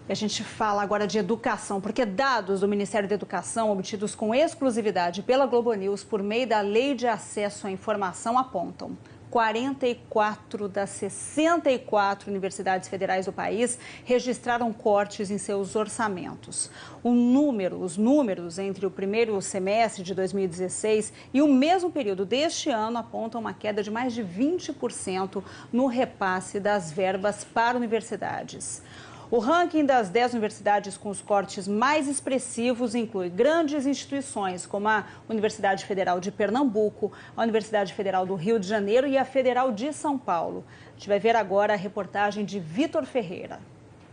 E a gente fala agora de educação, porque dados do Ministério da Educação, obtidos com exclusividade pela Globo News por meio da Lei de Acesso à Informação, apontam 44 das 64 universidades federais do país registraram cortes em seus orçamentos. Os números entre o primeiro semestre de 2016 e o mesmo período deste ano apontam uma queda de mais de 20% no repasse das verbas para universidades. O ranking das 10 universidades com os cortes mais expressivos inclui grandes instituições como a Universidade Federal de Pernambuco, a Universidade Federal do Rio de Janeiro e a Federal de São Paulo. A gente vai ver agora a reportagem de Vitor Ferreira.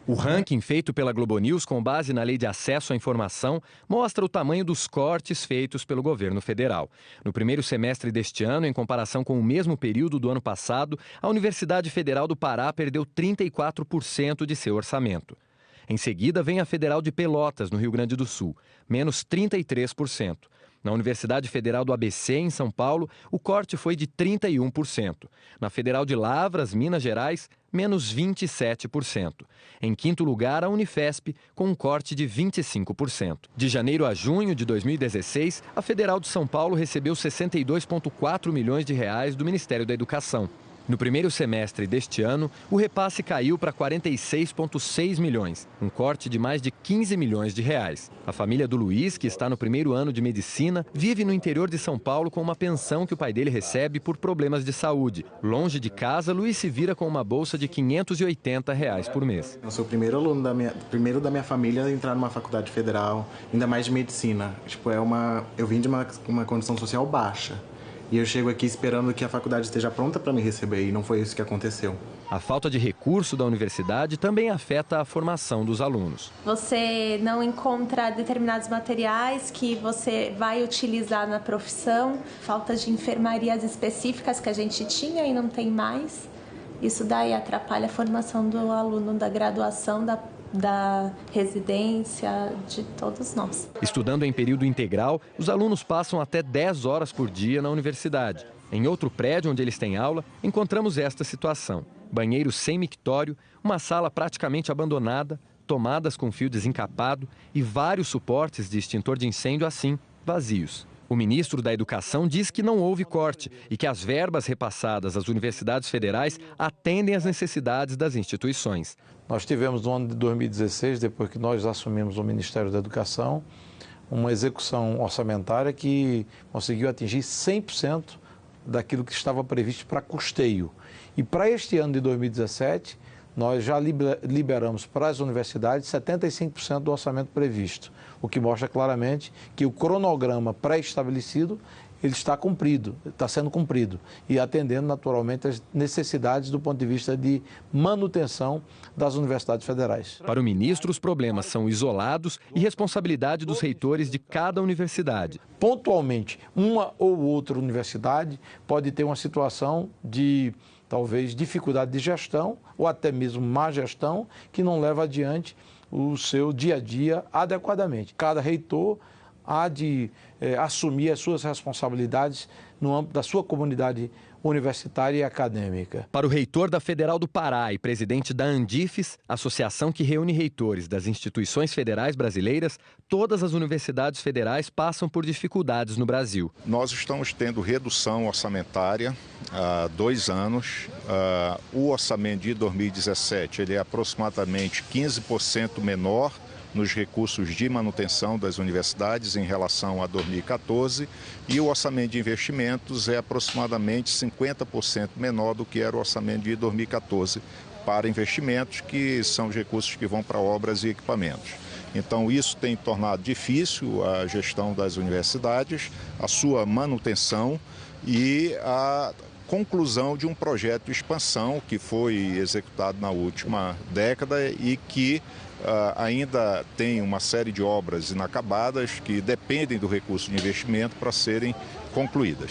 O ranking feito pela Globo News com base na Lei de Acesso à Informação mostra o tamanho dos cortes feitos pelo governo federal. No primeiro semestre deste ano, em comparação com o mesmo período do ano passado, a Universidade Federal do Pará perdeu 34% de seu orçamento. Em seguida, vem a Federal de Pelotas, no Rio Grande do Sul, menos 33%. Na Universidade Federal do ABC, em São Paulo, o corte foi de 31%. Na Federal de Lavras, Minas Gerais, menos 27%. Em quinto lugar, a Unifesp, com um corte de 25%. De janeiro a junho de 2016, a Federal de São Paulo recebeu 62,4 milhões de reais do Ministério da Educação. No primeiro semestre deste ano, o repasse caiu para 46,6 milhões, um corte de mais de 15 milhões de reais. A família do Luiz, que está no primeiro ano de medicina, vive no interior de São Paulo com uma pensão que o pai dele recebe por problemas de saúde. Longe de casa, Luiz se vira com uma bolsa de R$ 580 por mês. Eu sou o primeiro aluno da minha família a entrar numa faculdade federal, ainda mais de medicina. Eu vim de uma condição social baixa. E eu chego aqui esperando que a faculdade esteja pronta para me receber, e não foi isso que aconteceu. A falta de recurso da universidade também afeta a formação dos alunos. Você não encontra determinados materiais que você vai utilizar na profissão, falta de enfermarias específicas que a gente tinha e não tem mais. Isso daí atrapalha a formação do aluno da graduação, da residência, de todos nós. Estudando em período integral, os alunos passam até 10 horas por dia na universidade. Em outro prédio onde eles têm aula, encontramos esta situação. Banheiro sem mictório, uma sala praticamente abandonada, tomadas com fio desencapado e vários suportes de extintor de incêndio assim, vazios. O ministro da Educação diz que não houve corte e que as verbas repassadas às universidades federais atendem às necessidades das instituições. Nós tivemos no ano de 2016, depois que nós assumimos o Ministério da Educação, uma execução orçamentária que conseguiu atingir 100% daquilo que estava previsto para custeio. E para este ano de 2017, nós já liberamos para as universidades 75% do orçamento previsto, o que mostra claramente que o cronograma pré-estabelecido ele está sendo cumprido e atendendo naturalmente às necessidades do ponto de vista de manutenção das universidades federais. Para o ministro, os problemas são isolados e responsabilidade dos reitores de cada universidade. Pontualmente, uma ou outra universidade pode ter uma situação de talvez dificuldade de gestão ou até mesmo má gestão que não leva adiante o seu dia a dia adequadamente. Cada reitor há de assumir as suas responsabilidades no âmbito da sua comunidade universitária e acadêmica. Para o reitor da Federal do Pará e presidente da Andifes, associação que reúne reitores das instituições federais brasileiras, todas as universidades federais passam por dificuldades no Brasil. Nós estamos tendo redução orçamentária há 2 anos. O orçamento de 2017 ele é aproximadamente 15% menor nos recursos de manutenção das universidades em relação a 2014 e o orçamento de investimentos é aproximadamente 50% menor do que era o orçamento de 2014 para investimentos, que são os recursos que vão para obras e equipamentos. Então isso tem tornado difícil a gestão das universidades, a sua manutenção e a conclusão de um projeto de expansão que foi executado na última década e que ainda tem uma série de obras inacabadas que dependem do recurso de investimento para serem concluídas.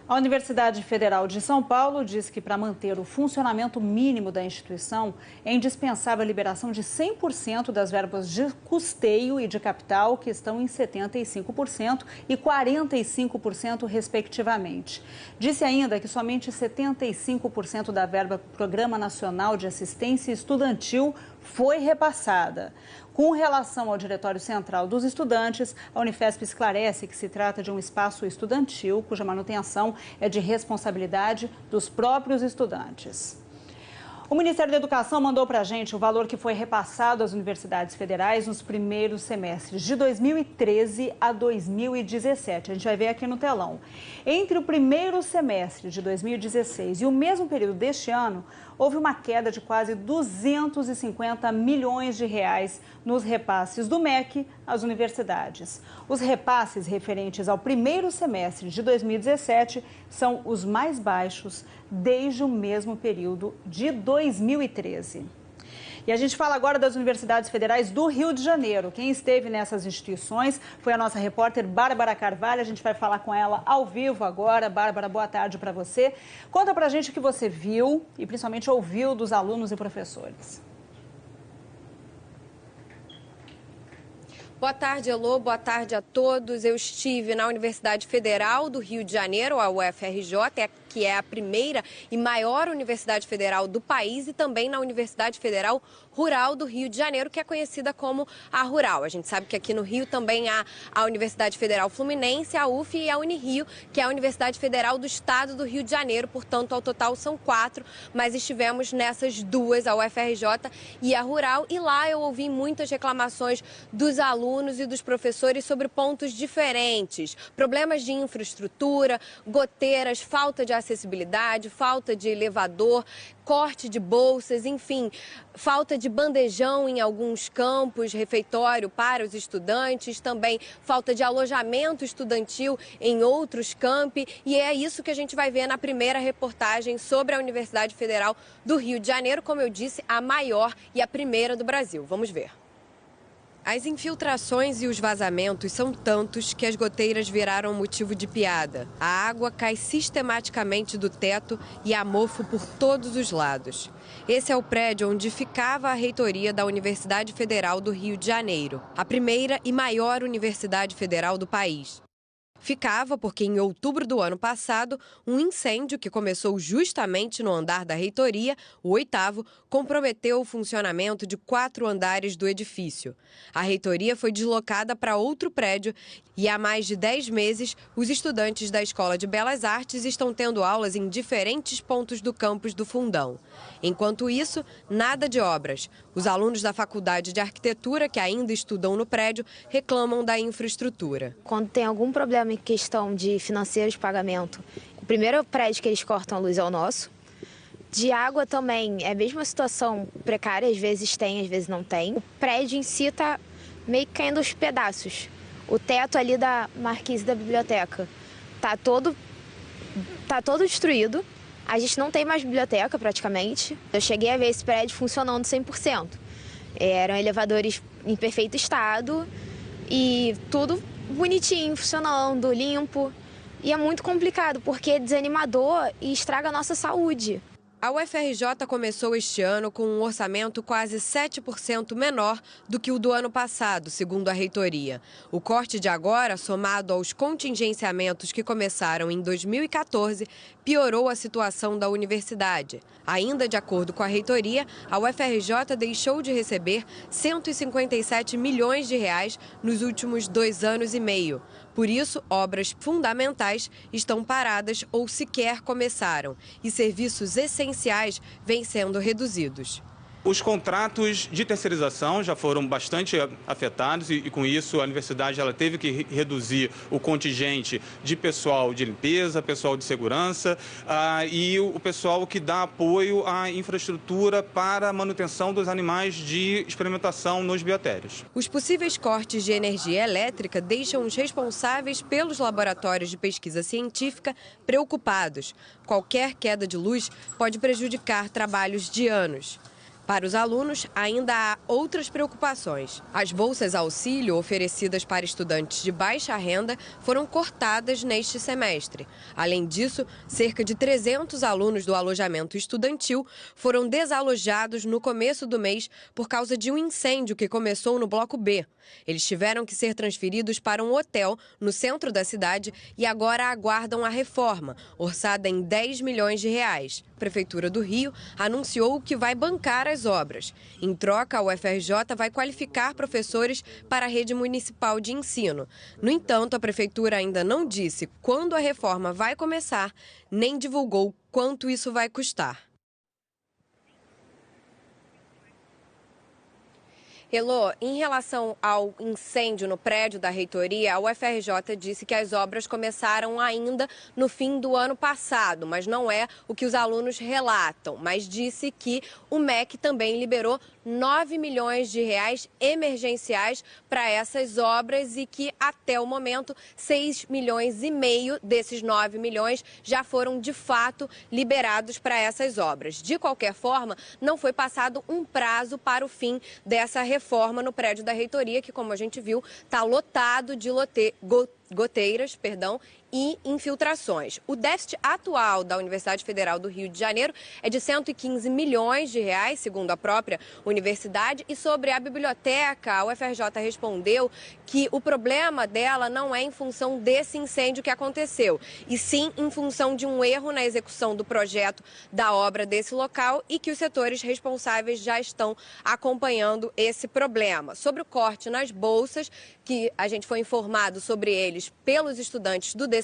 A Universidade Federal de São Paulo diz que para manter o funcionamento mínimo da instituição é indispensável a liberação de 100% das verbas de custeio e de capital, que estão em 75% e 45% respectivamente. Disse ainda que somente 75% da verba do Programa Nacional de Assistência Estudantil foi repassada. Com relação ao Diretório Central dos Estudantes, a Unifesp esclarece que se trata de um espaço estudantil cuja manutenção é de responsabilidade dos próprios estudantes. O Ministério da Educação mandou para a gente o valor que foi repassado às universidades federais nos primeiros semestres de 2013 a 2017. A gente vai ver aqui no telão. Entre o primeiro semestre de 2016 e o mesmo período deste ano, houve uma queda de quase 250 milhões de reais nos repasses do MEC às universidades. Os repasses referentes ao primeiro semestre de 2017 são os mais baixos desde o mesmo período de 2013. E a gente fala agora das universidades federais do Rio de Janeiro. Quem esteve nessas instituições foi a nossa repórter Bárbara Carvalho. A gente vai falar com ela ao vivo agora. Bárbara, boa tarde para você. Conta pra gente o que você viu e principalmente ouviu dos alunos e professores. Boa tarde, Elô. Boa tarde a todos. Eu estive na Universidade Federal do Rio de Janeiro, a UFRJ, que é a primeira e maior universidade federal do país, e também na Universidade Federal Rural do Rio de Janeiro, que é conhecida como a Rural. A gente sabe que aqui no Rio também há a Universidade Federal Fluminense, a UF e a Unirio, que é a Universidade Federal do Estado do Rio de Janeiro. Portanto, ao total são 4, mas estivemos nessas duas, a UFRJ e a Rural, e lá eu ouvi muitas reclamações dos alunos e dos professores sobre pontos diferentes, problemas de infraestrutura, goteiras, falta de acessibilidade, falta de elevador, corte de bolsas, enfim, falta de bandejão em alguns campos, refeitório para os estudantes, também falta de alojamento estudantil em outros campi, e é isso que a gente vai ver na primeira reportagem sobre a Universidade Federal do Rio de Janeiro, como eu disse, a maior e a primeira do Brasil. Vamos ver. As infiltrações e os vazamentos são tantos que as goteiras viraram motivo de piada. A água cai sistematicamente do teto e há mofo por todos os lados. Esse é o prédio onde ficava a reitoria da Universidade Federal do Rio de Janeiro, a primeira e maior universidade federal do país. Ficava porque, em outubro do ano passado, um incêndio que começou justamente no andar da reitoria, o 8º, comprometeu o funcionamento de 4 andares do edifício. A reitoria foi deslocada para outro prédio e há mais de 10 meses, os estudantes da Escola de Belas Artes estão tendo aulas em diferentes pontos do campus do Fundão. Enquanto isso, nada de obras. Os alunos da Faculdade de Arquitetura, que ainda estudam no prédio, reclamam da infraestrutura. Quando tem algum problema em questão de financeiro de pagamento, o primeiro prédio que eles cortam a luz é o nosso. De água também é a mesma situação precária, às vezes tem, às vezes não tem. O prédio em si está meio que caindo aos pedaços. O teto ali da marquise da biblioteca tá todo destruído. A gente não tem mais biblioteca praticamente. Eu cheguei a ver esse prédio funcionando 100%. Eram elevadores em perfeito estado e tudo bonitinho, funcionando, limpo. E é muito complicado porque é desanimador e estraga a nossa saúde. A UFRJ começou este ano com um orçamento quase 7% menor do que o do ano passado, segundo a reitoria. O corte de agora, somado aos contingenciamentos que começaram em 2014, piorou a situação da universidade. Ainda de acordo com a reitoria, a UFRJ deixou de receber 157 milhões de reais nos últimos 2 anos e meio. Por isso, obras fundamentais estão paradas ou sequer começaram, e serviços essenciais vêm sendo reduzidos. Os contratos de terceirização já foram bastante afetados e com isso a universidade teve que reduzir o contingente de pessoal de limpeza, pessoal de segurança e o pessoal que dá apoio à infraestrutura para a manutenção dos animais de experimentação nos biotérios. Os possíveis cortes de energia elétrica deixam os responsáveis pelos laboratórios de pesquisa científica preocupados. Qualquer queda de luz pode prejudicar trabalhos de anos. Para os alunos, ainda há outras preocupações. As bolsas auxílio oferecidas para estudantes de baixa renda foram cortadas neste semestre. Além disso, cerca de 300 alunos do alojamento estudantil foram desalojados no começo do mês por causa de um incêndio que começou no Bloco B. Eles tiveram que ser transferidos para um hotel no centro da cidade e agora aguardam a reforma, orçada em 10 milhões de reais. Prefeitura do Rio anunciou que vai bancar as obras. Em troca, a UFRJ vai qualificar professores para a rede municipal de ensino. No entanto, a Prefeitura ainda não disse quando a reforma vai começar, nem divulgou quanto isso vai custar. Elô, em relação ao incêndio no prédio da reitoria, a UFRJ disse que as obras começaram ainda no fim do ano passado, mas não é o que os alunos relatam. Mas disse que o MEC também liberou 9 milhões de reais emergenciais para essas obras e que até o momento 6 milhões e meio desses 9 milhões já foram de fato liberados para essas obras. De qualquer forma, não foi passado um prazo para o fim dessa reforma no prédio da reitoria, que, como a gente viu, está lotado de goteiras, e infiltrações. O déficit atual da Universidade Federal do Rio de Janeiro é de 115 milhões de reais, segundo a própria universidade. E sobre a biblioteca, a UFRJ respondeu que o problema dela não é em função desse incêndio que aconteceu, e sim em função de um erro na execução do projeto da obra desse local e que os setores responsáveis já estão acompanhando esse problema. Sobre o corte nas bolsas, que a gente foi informado sobre eles pelos estudantes do DCE,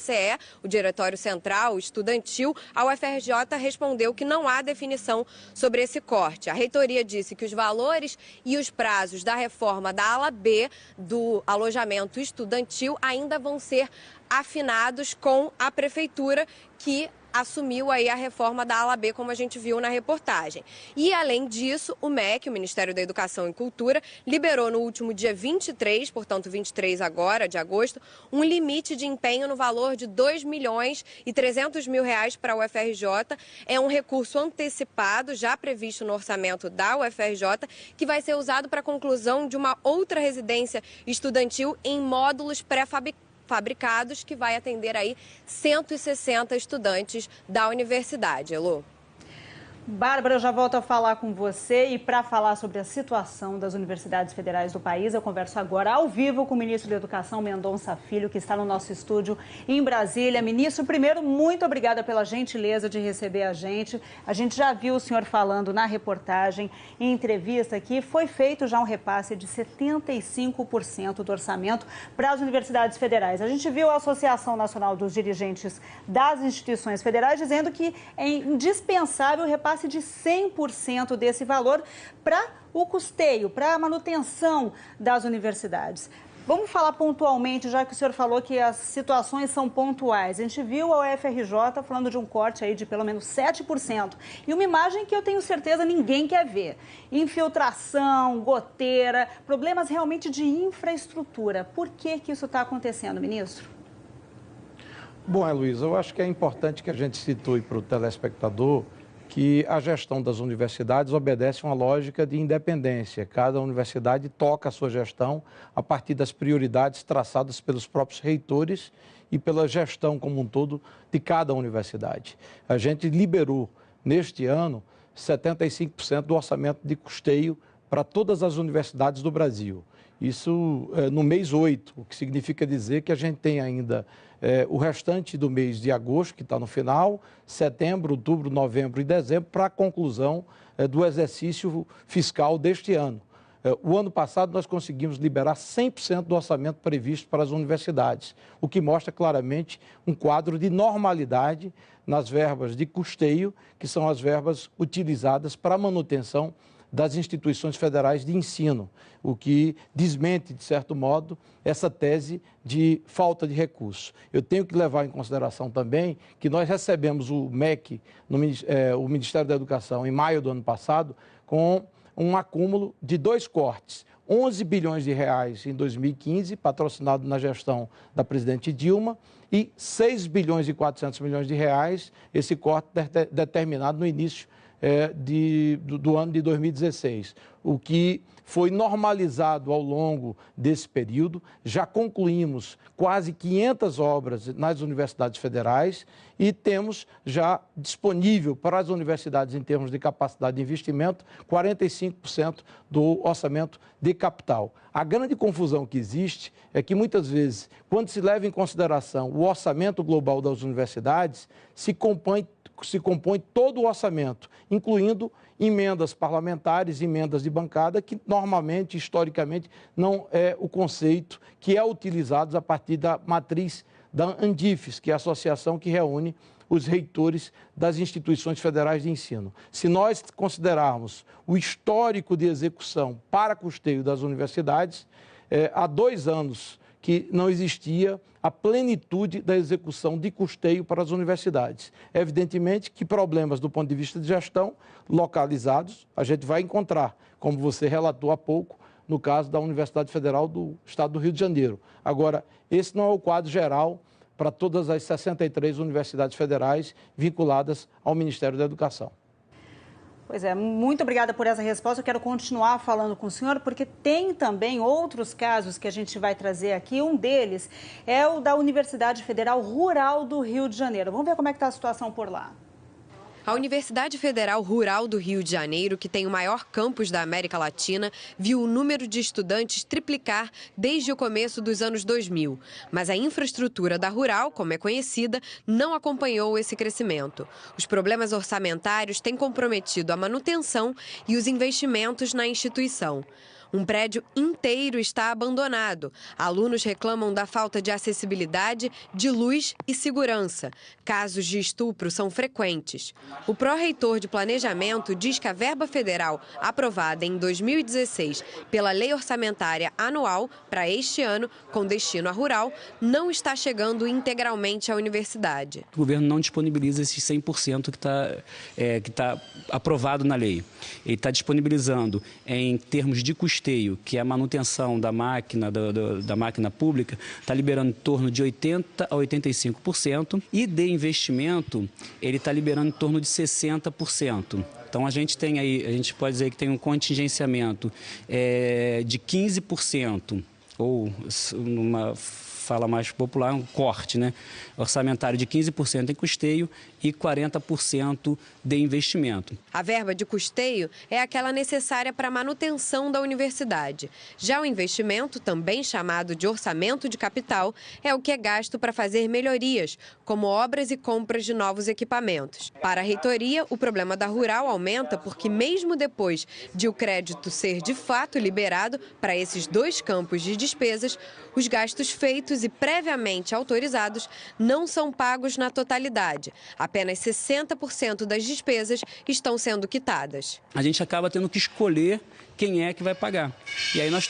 o Diretório Central Estudantil, a UFRJ respondeu que não há definição sobre esse corte. A reitoria disse que os valores e os prazos da reforma da ala B do alojamento estudantil ainda vão ser afinados com a prefeitura, que assumiu aí a reforma da ala B, como a gente viu na reportagem. E, além disso, o MEC, o Ministério da Educação e Cultura, liberou no último dia 23, portanto 23 agora, de agosto, um limite de empenho no valor de 2 milhões e 300 mil reais para a UFRJ. É um recurso antecipado, já previsto no orçamento da UFRJ, que vai ser usado para a conclusão de uma outra residência estudantil em módulos pré-fabricados, que vai atender aí 160 estudantes da universidade. Elô. Bárbara, eu já volto a falar com você e para falar sobre a situação das universidades federais do país, eu converso agora ao vivo com o ministro da Educação, Mendonça Filho, que está no nosso estúdio em Brasília. Ministro, primeiro, muito obrigada pela gentileza de receber a gente. A gente já viu o senhor falando na reportagem, em entrevista, que foi feito já um repasse de 75% do orçamento para as universidades federais. A gente viu a Associação Nacional dos Dirigentes das Instituições Federais dizendo que é indispensável o repasse de 100% desse valor para o custeio, para a manutenção das universidades. Vamos falar pontualmente, já que o senhor falou que as situações são pontuais. A gente viu a UFRJ falando de um corte aí de pelo menos 7%. E uma imagem que eu tenho certeza ninguém quer ver. Infiltração, goteira, problemas realmente de infraestrutura. Por que isso está acontecendo, ministro? Bom, Heloísa, eu acho que é importante que a gente situe para o telespectador que a gestão das universidades obedece a uma lógica de independência. Cada universidade toca a sua gestão a partir das prioridades traçadas pelos próprios reitores e pela gestão como um todo de cada universidade. A gente liberou, neste ano, 75% do orçamento de custeio para todas as universidades do Brasil. Isso no mês 8, o que significa dizer que a gente tem ainda o restante do mês de agosto, que está no final, setembro, outubro, novembro e dezembro, para a conclusão do exercício fiscal deste ano. O ano passado nós conseguimos liberar 100% do orçamento previsto para as universidades, o que mostra claramente um quadro de normalidade nas verbas de custeio, que são as verbas utilizadas para a manutenção das instituições federais de ensino, o que desmente, de certo modo, essa tese de falta de recursos. Eu tenho que levar em consideração também que nós recebemos o MEC, o Ministério da Educação, em maio do ano passado, com um acúmulo de 2 cortes. 11 bilhões de reais em 2015, patrocinado na gestão da presidente Dilma, e 6 bilhões e 400 milhões de reais, esse corte determinado no início do ano de 2016, o que foi normalizado ao longo desse período. Já concluímos quase 500 obras nas universidades federais e temos já disponível para as universidades, em termos de capacidade de investimento, 45% do orçamento de capital. A grande confusão que existe é que, muitas vezes, quando se leva em consideração o orçamento global das universidades, se compõe se compõe todo o orçamento, incluindo emendas parlamentares, emendas de bancada, que normalmente, historicamente, não é o conceito que é utilizado a partir da matriz da Andifes, que é a associação que reúne os reitores das instituições federais de ensino. Se nós considerarmos o histórico de execução para custeio das universidades, há 2 anos que não existia a plenitude da execução de custeio para as universidades. Evidentemente que problemas do ponto de vista de gestão localizados a gente vai encontrar, como você relatou há pouco, no caso da Universidade Federal do Estado do Rio de Janeiro. Agora, esse não é o quadro geral para todas as 63 universidades federais vinculadas ao Ministério da Educação. Pois é, muito obrigada por essa resposta. Eu quero continuar falando com o senhor, porque tem também outros casos que a gente vai trazer aqui. Um deles é o da Universidade Federal Rural do Rio de Janeiro. Vamos ver como é que está a situação por lá. A Universidade Federal Rural do Rio de Janeiro, que tem o maior campus da América Latina, viu o número de estudantes triplicar desde o começo dos anos 2000. Mas a infraestrutura da Rural, como é conhecida, não acompanhou esse crescimento. Os problemas orçamentários têm comprometido a manutenção e os investimentos na instituição. Um prédio inteiro está abandonado. Alunos reclamam da falta de acessibilidade, de luz e segurança. Casos de estupro são frequentes. O pró-reitor de planejamento diz que a verba federal aprovada em 2016 pela Lei Orçamentária Anual para este ano, com destino à Rural, não está chegando integralmente à universidade. O governo não disponibiliza esses 100% que está aprovado na lei. Ele está disponibilizando em termos de custeio, que é a manutenção da máquina, da máquina pública, está liberando em torno de 80% a 85%, e de investimento ele está liberando em torno de 60%. Então a gente pode dizer que tem um contingenciamento de 15%, ou numa fala mais popular, um corte, né? Orçamentário de 15% em custeio e 40% de investimento. A verba de custeio é aquela necessária para a manutenção da universidade. Já o investimento, também chamado de orçamento de capital, é o que é gasto para fazer melhorias, como obras e compras de novos equipamentos. Para a reitoria, o problema da Rural aumenta porque, mesmo depois de o crédito ser de fato liberado para esses 2 campos de despesas, os gastos feitos e previamente autorizados não são pagos na totalidade. Apenas 60% das despesas estão sendo quitadas. A gente acaba tendo que escolher quem é que vai pagar. E aí nós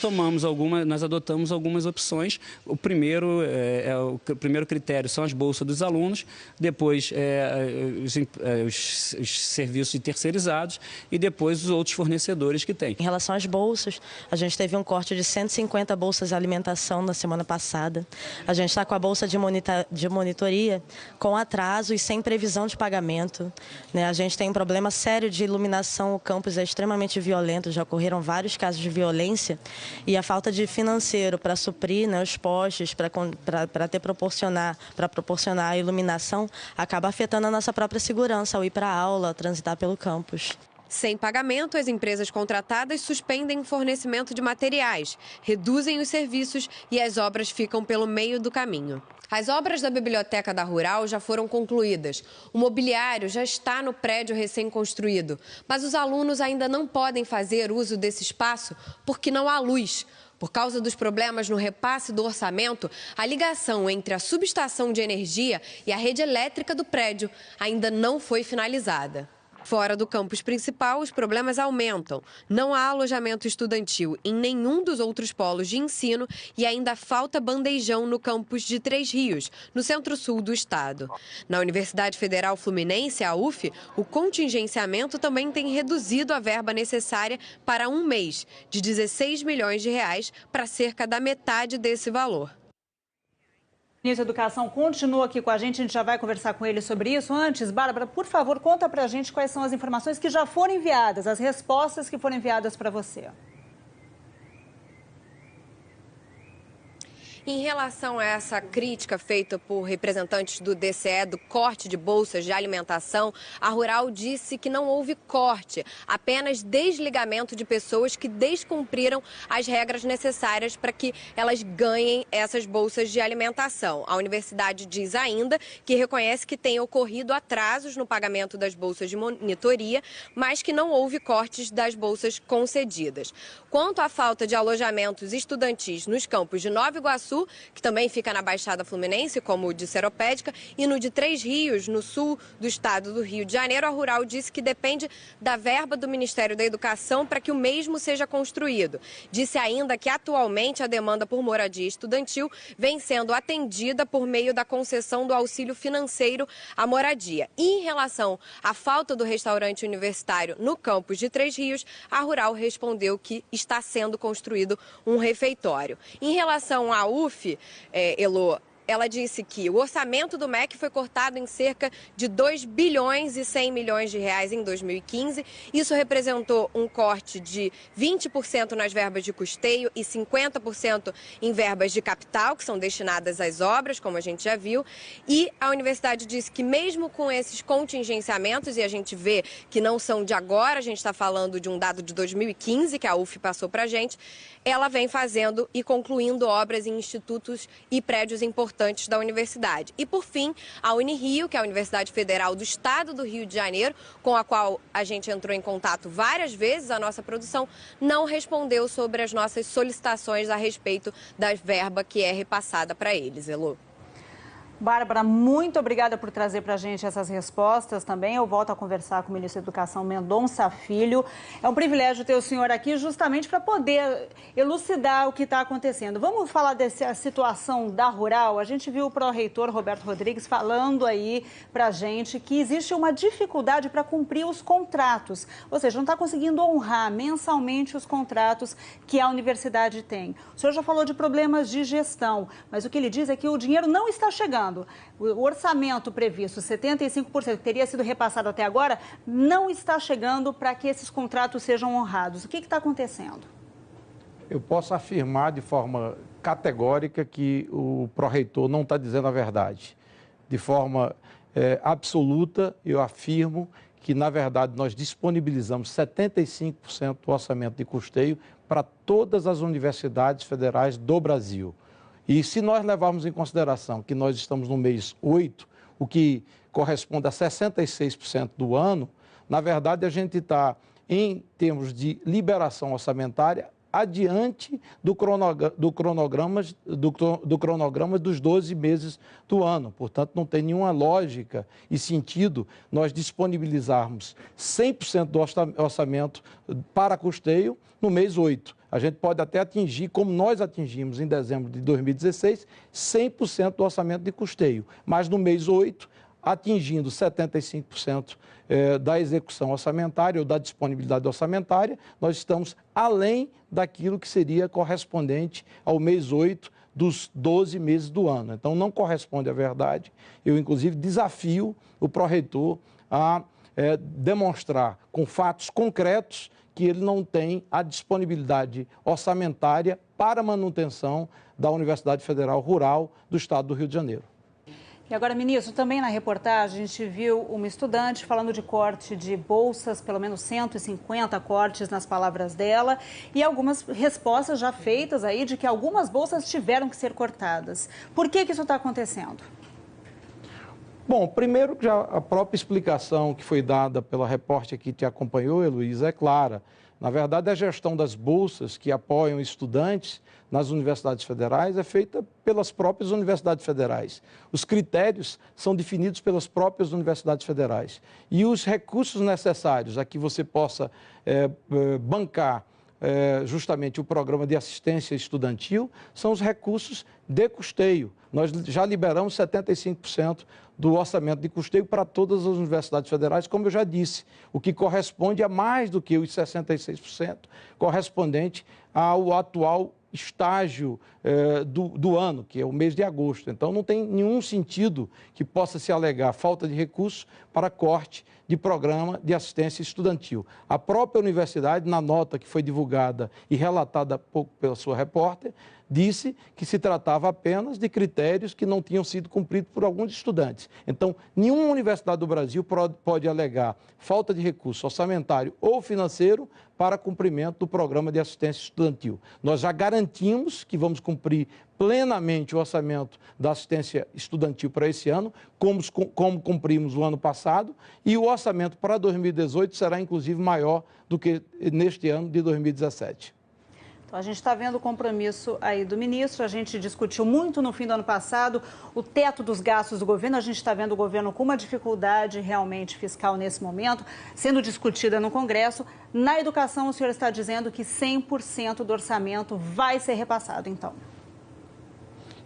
adotamos algumas opções. O primeiro critério são as bolsas dos alunos, depois os serviços terceirizados e depois os outros fornecedores que tem. Em relação às bolsas, a gente teve um corte de 150 bolsas de alimentação na semana passada. A gente está com a bolsa de monitoria com atraso e sem previsão de pagamento, né? A gente tem um problema sério de iluminação, o campus é extremamente violento, já ocorreram vários casos de violência, e a falta de financeiro para suprir, né, os postes, para proporcionar a iluminação, acaba afetando a nossa própria segurança ao ir para a aula, transitar pelo campus. Sem pagamento, as empresas contratadas suspendem o fornecimento de materiais, reduzem os serviços e as obras ficam pelo meio do caminho. As obras da Biblioteca da Rural já foram concluídas. O mobiliário já está no prédio recém-construído, mas os alunos ainda não podem fazer uso desse espaço porque não há luz. Por causa dos problemas no repasse do orçamento, a ligação entre a subestação de energia e a rede elétrica do prédio ainda não foi finalizada. Fora do campus principal, os problemas aumentam. Não há alojamento estudantil em nenhum dos outros polos de ensino e ainda falta bandejão no campus de Três Rios, no centro-sul do estado. Na Universidade Federal Fluminense, a UF, o contingenciamento também tem reduzido a verba necessária para um mês, de 16 milhões de reais para cerca da metade desse valor. O ministro da Educação continua aqui com a gente já vai conversar com ele sobre isso. Antes, Bárbara, por favor, conta pra gente quais são as informações que já foram enviadas, as respostas que foram enviadas para você. Em relação a essa crítica feita por representantes do DCE do corte de bolsas de alimentação, a Rural disse que não houve corte, apenas desligamento de pessoas que descumpriram as regras necessárias para que elas ganhem essas bolsas de alimentação. A universidade diz ainda que reconhece que tem ocorrido atrasos no pagamento das bolsas de monitoria, mas que não houve cortes das bolsas concedidas. Quanto à falta de alojamentos estudantis nos campos de Nova Iguaçu, que também fica na Baixada Fluminense, como o de Seropédica, e no de Três Rios, no sul do estado do Rio de Janeiro, a Rural disse que depende da verba do Ministério da Educação para que o mesmo seja construído. Disse ainda que atualmente a demanda por moradia estudantil vem sendo atendida por meio da concessão do auxílio financeiro à moradia. E em relação à falta do restaurante universitário no campus de Três Rios, a Rural respondeu que está sendo construído um refeitório. Em relação à UF, Elô, ela disse que o orçamento do MEC foi cortado em cerca de 2 bilhões e 100 milhões de reais em 2015. Isso representou um corte de 20% nas verbas de custeio e 50% em verbas de capital, que são destinadas às obras, como a gente já viu. E a universidade disse que mesmo com esses contingenciamentos, e a gente vê que não são de agora, a gente está falando de um dado de 2015 que a UF passou para a gente, ela vem fazendo e concluindo obras em institutos e prédios importantes da universidade. E, por fim, a Unirio, que é a Universidade Federal do Estado do Rio de Janeiro, com a qual a gente entrou em contato várias vezes, a nossa produção não respondeu sobre as nossas solicitações a respeito da verba que é repassada para eles, Elô. Bárbara, muito obrigada por trazer para a gente essas respostas também. Eu volto a conversar com o ministro da Educação, Mendonça Filho. É um privilégio ter o senhor aqui justamente para poder elucidar o que está acontecendo. Vamos falar dessa situação da Rural. A gente viu o pró-reitor Roberto Rodrigues falando aí para a gente que existe uma dificuldade para cumprir os contratos. Ou seja, não está conseguindo honrar mensalmente os contratos que a universidade tem. O senhor já falou de problemas de gestão, mas o que ele diz é que o dinheiro não está chegando. O orçamento previsto, 75%, que teria sido repassado até agora, não está chegando para que esses contratos sejam honrados. O que está acontecendo? Eu posso afirmar de forma categórica que o pró-reitor não está dizendo a verdade. De forma absoluta, eu afirmo que, na verdade, nós disponibilizamos 75% do orçamento de custeio para todas as universidades federais do Brasil. E se nós levarmos em consideração que nós estamos no mês 8, o que corresponde a 66% do ano, na verdade a gente está, em termos de liberação orçamentária, adiante do cronograma dos 12 meses do ano. Portanto, não tem nenhuma lógica e sentido nós disponibilizarmos 100% do orçamento para custeio no mês 8. A gente pode até atingir, como nós atingimos em dezembro de 2016, 100% do orçamento de custeio. Mas no mês 8, atingindo 75% da execução orçamentária ou da disponibilidade orçamentária, nós estamos além daquilo que seria correspondente ao mês 8 dos 12 meses do ano. Então, não corresponde à verdade. Eu, inclusive, desafio o pró-reitor a demonstrar com fatos concretos que ele não tem a disponibilidade orçamentária para a manutenção da Universidade Federal Rural do Estado do Rio de Janeiro. E agora, ministro, também na reportagem a gente viu uma estudante falando de corte de bolsas, pelo menos 150 cortes nas palavras dela, e algumas respostas já feitas aí de que algumas bolsas tiveram que ser cortadas. Por que isso está acontecendo? Bom, primeiro, já a própria explicação que foi dada pela repórter que te acompanhou, Heloísa, é clara. Na verdade, a gestão das bolsas que apoiam estudantes nas universidades federais é feita pelas próprias universidades federais. Os critérios são definidos pelas próprias universidades federais. E os recursos necessários a que você possa bancar justamente o programa de assistência estudantil são os recursos de custeio. Nós já liberamos 75% do orçamento de custeio para todas as universidades federais, como eu já disse, o que corresponde a mais do que os 66% correspondente ao atual estágio do ano, que é o mês de agosto. Então, não tem nenhum sentido que possa se alegar falta de recursos para corte de programa de assistência estudantil. A própria universidade, na nota que foi divulgada e relatada há pouco pela sua repórter, disse que se tratava apenas de critérios que não tinham sido cumpridos por alguns estudantes. Então, nenhuma universidade do Brasil pode alegar falta de recurso orçamentário ou financeiro para cumprimento do programa de assistência estudantil. Nós já garantimos que vamos cumprir plenamente o orçamento da assistência estudantil para esse ano, como cumprimos o ano passado, e o orçamento para 2018 será, inclusive, maior do que neste ano de 2017. Então, a gente está vendo o compromisso aí do ministro, a gente discutiu muito no fim do ano passado o teto dos gastos do governo, a gente está vendo o governo com uma dificuldade realmente fiscal nesse momento, sendo discutida no Congresso. Na educação, o senhor está dizendo que 100% do orçamento vai ser repassado, então.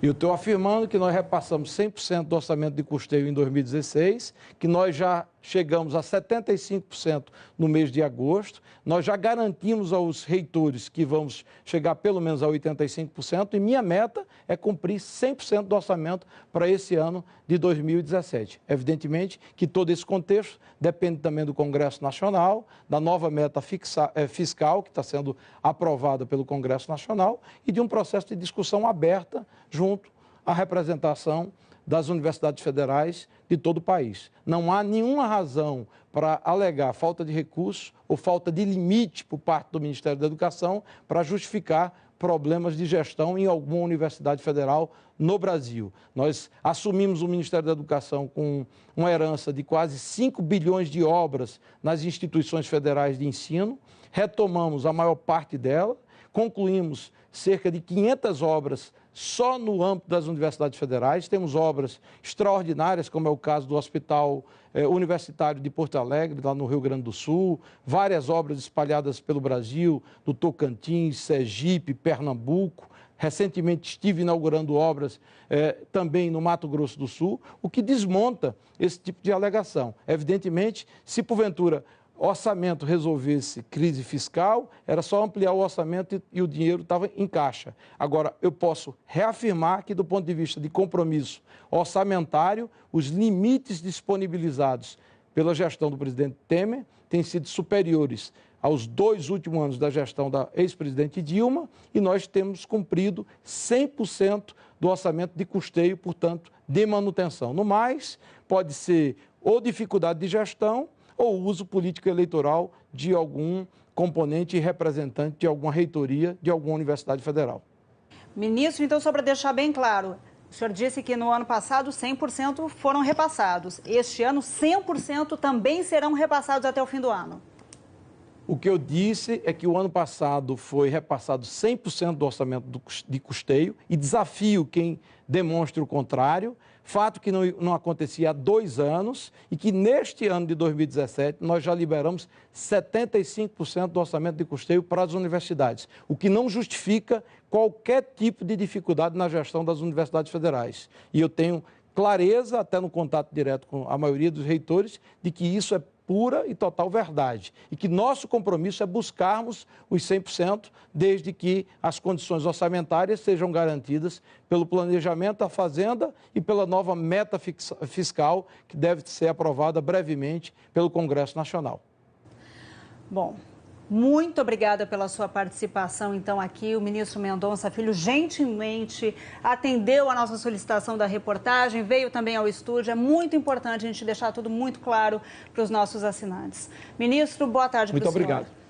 Eu estou afirmando que nós repassamos 100% do orçamento de custeio em 2016, que nós já chegamos a 75% no mês de agosto, nós já garantimos aos reitores que vamos chegar pelo menos a 85% e minha meta é cumprir 100% do orçamento para esse ano de 2017. Evidentemente que todo esse contexto depende também do Congresso Nacional, da nova meta fiscal que está sendo aprovada pelo Congresso Nacional e de um processo de discussão aberta junto à representação das universidades federais de todo o país. Não há nenhuma razão para alegar falta de recursos ou falta de limite por parte do Ministério da Educação para justificar problemas de gestão em alguma universidade federal no Brasil. Nós assumimos o Ministério da Educação com uma herança de quase 5 bilhões de obras nas instituições federais de ensino, retomamos a maior parte dela, concluímos cerca de 500 obras só no âmbito das universidades federais. Temos obras extraordinárias, como é o caso do Hospital Universitário de Porto Alegre, lá no Rio Grande do Sul, várias obras espalhadas pelo Brasil, do Tocantins, Sergipe, Pernambuco. Recentemente estive inaugurando obras também no Mato Grosso do Sul, o que desmonta esse tipo de alegação. Evidentemente, se porventura orçamento resolvesse crise fiscal, era só ampliar o orçamento e o dinheiro estava em caixa. Agora, eu posso reafirmar que, do ponto de vista de compromisso orçamentário, os limites disponibilizados pela gestão do presidente Temer têm sido superiores aos 2 últimos anos da gestão da ex-presidente Dilma e nós temos cumprido 100% do orçamento de custeio, portanto, de manutenção. No mais, pode ser ou dificuldade de gestão ou uso político eleitoral de algum componente representante de alguma reitoria de alguma universidade federal. Ministro, então, só para deixar bem claro, o senhor disse que no ano passado 100% foram repassados. Este ano, 100% também serão repassados até o fim do ano. O que eu disse é que o ano passado foi repassado 100% do orçamento de custeio e desafio quem demonstre o contrário, fato que não acontecia há 2 anos e que neste ano de 2017 nós já liberamos 75% do orçamento de custeio para as universidades, o que não justifica qualquer tipo de dificuldade na gestão das universidades federais. E eu tenho clareza, até no contato direto com a maioria dos reitores, de que isso é pura e total verdade e que nosso compromisso é buscarmos os 100% desde que as condições orçamentárias sejam garantidas pelo planejamento da Fazenda e pela nova meta fiscal que deve ser aprovada brevemente pelo Congresso Nacional. Bom, muito obrigada pela sua participação, então, aqui. O ministro Mendonça Filho gentilmente atendeu a nossa solicitação da reportagem, veio também ao estúdio. É muito importante a gente deixar tudo muito claro para os nossos assinantes. Ministro, boa tarde para o senhor. Muito obrigado.